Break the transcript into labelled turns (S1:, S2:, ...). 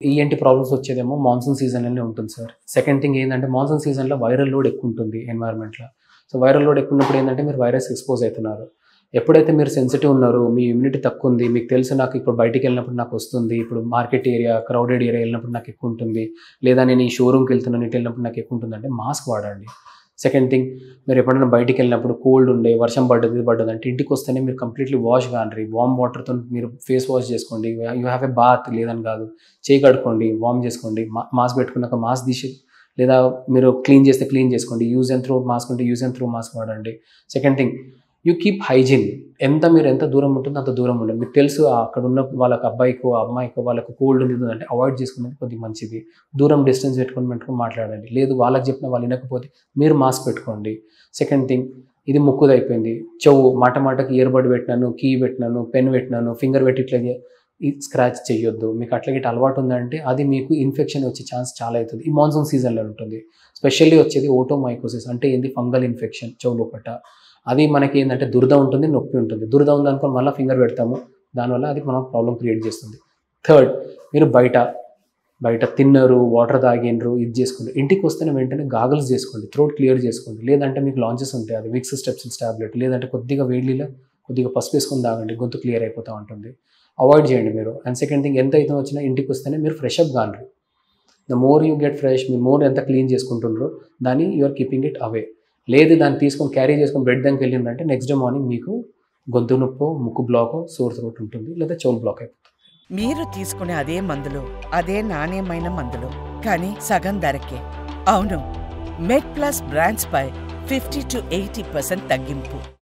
S1: ENT problems వచ్చేదేమో monsoon సీజన్‌లోనే ఉంటుంది sir. Second thing ఏందంటే monsoon సీజన్‌లో వైరల్ లోడ్ ఎక్కువుంటుంది ఎన్వైర్న్‌మెంట్‌లో. సో, వైరల్ లోడ్ ఎక్కువున్నప్పుడు ఏందంటే మీరు వైరస్‌కి ఎక్స్‌పోజ్ అయితున్నారు. ఎప్పుడైతే మీరు సెన్సిటివ్ ఉన్నారో, మీ ఇమ్యూనిటీ తక్కువుంది, మీకు తెలుసు నాకు ఇప్పుడు బయటికెళ్ళినప్పుడు నాకొస్తుంది, ఇప్పుడు మార్కెట్ ఏరియా, క్రౌడెడ్ ఏరియా ఎళ్ళినప్పుడు నాకు ఎక్కువుంటుంది, లేదా నేను ఈ షోరూమ్‌కెళ్తున్నాను, ఇటెళ్ళినప్పుడు నాకు ఎక్కువుంటుందంటే మాస్క్ వాడండి. సెకండ్ థింగ్ మీరు ఎప్పుడైనా బయటికెళ్ళినప్పుడు కోల్డ్ ఉండే, వర్షం పడ్డది, ఇది పడ్డదంటే ఇంటికొస్తేనే మీరు కంప్లీట్‌లీ వాష్ గాండ్రి. వార్మ్ వాటర్‌తోని మీరు ఫేస్ వాష్ చేసుకోండి. యూ హావ్ ఎ బాత్ లేదని కాదు. చెయ్యి కడుక్కోండి, వార్మ్ చేసుకోండి. మాస్క్ పెట్టుకున్నాక మాస్క్ తీసి లేదా మీరు క్లీన్ చేస్తే క్లీన్ చేసుకోండి. యూజ్ అండ్ త్రో మాస్క్ ఉంటే యూజ్ అండ్ త్రో మాస్క్ వాడండి. Second thing you keep hygiene. మీరు ఎంత దూరం ఉంటుందో అంత దూరం ఉండండి. మీకు తెలుసు అక్కడున్న వాళ్ళకి అబ్బాయికో, అమ్మాయికో వాళ్ళకి కోల్డ్ ఉంది అంటే అవాయిడ్ చేసుకునేది కొద్దిగా మంచిది. దూరం డిస్టెన్స్ పెట్టుకొని మాట్లాడండి. లేదు వాళ్ళకి చెప్పినా వాళ్ళు వినకపోతే మీరు మాస్క్ పెట్టుకోండి. సెకండ్ థింగ్ ఇది ముక్కుదయిపోయింది. మాట మాటకి ఇయర్ బడ్ పెట్టినాను, కీ పెట్టినాను, పెన్ పెట్టినాను, ఫింగర్ పెట్టి ఇట్లా స్క్రాచ్ చేయొద్దు. మీకు అట్లా గిట్ల అలవాటు ఉందంటే అది మీకు ఇన్ఫెక్షన్ వచ్చే ఛాన్స్ చాలా అవుతుంది. ఈ మాన్సూన్ సీజన్‌లో ఉంటుంది. స్పెషల్లీ వచ్చేది ఓటోమైకోసిస్ అంటే ఏంది ఫంగల్ ఇన్ఫెక్షన్ చెవు లోపట. అది మనకి ఏందంటే దురద ఉంటుంది, నొప్పి ఉంటుంది. దురద ఉందనుకో మళ్ళా ఫింగర్ పెడతాము. దానివల్ల అది మనం ప్రాబ్లమ్ క్రియేట్ చేస్తుంది. థర్డ్ మీరు బయట తిన్నారు, వాటర్ తాగిండ్రు, ఇది చేసుకోండి. ఇంటికొస్తేనే వెంటనే గాగల్స్ చేసుకోండి. థ్రోట్ క్లియర్ చేసుకోండి. లేదంటే మీకు లాంచెస్ ఉంటాయి. అది విక్స్ స్టెప్సిల్స్ టాబ్లెట్ లేదంటే కొద్దిగా వేడి నీళ్ళలో కొద్దిగా పసుపు వేసుకొని తాగండి. గొంతు క్లియర్ అయిపోతా ఉంటుంది. అవాయిడ్ చేయండి మీరు. అండ్ సెకండ్ థింగ్ ఎంత అయితే వచ్చినా ఇంటికొస్తేనే మీరు ఫ్రెష్ అప్ గాండ్రి. The more you get fresh, మీరు మోర్ ఎంత క్లీన్ చేసుకుంటుండ్రో దాన్ని you are keeping it away. లేదు దాన్ని తీసుకొని క్యారీ చేసుకొని బెడ్ దానికి వెళ్ళిందంటే నెక్స్ట్ డే మార్నింగ్ మీకు గొంతు నొప్పో, ముక్కు బ్లాకో, సోర్ థ్రోట్ ఉంటుంది లేదా చెవులు బ్లాక్ అయిపోతుంది.
S2: మీరు తీసుకునే అదే మందులు, అదే నాణ్యమైన మందులు, కానీ సగం ధరకే. అవును, మెడ్ ప్లస్ బ్రాండ్స్ పై 50 to 80% తగ్గింపు.